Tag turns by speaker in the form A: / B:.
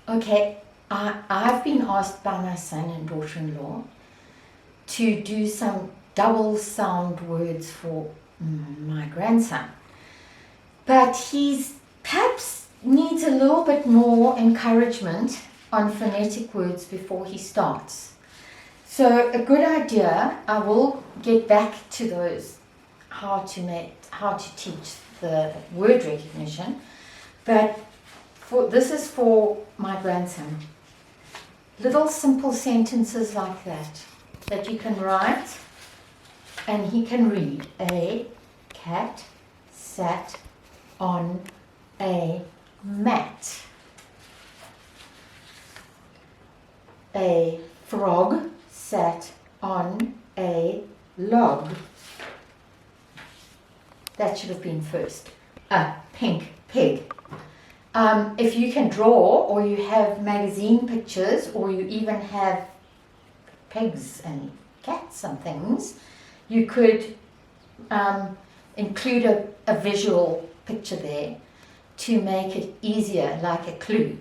A: Okay, I've been asked by my son and daughter-in-law to do some double sound words for my grandson. But he's perhaps needs a little bit more encouragement on phonetic words before he starts. So a good idea, I will get back to those, how to teach the word recognition, but this is for my grandson. Little simple sentences like that you can write and he can read. A cat sat on a mat. A frog sat on a log. That should have been first. A pink pig. If you can draw, or you have magazine pictures, or you even have pigs and cats and things, you could include a visual picture there to make it easier, like a clue.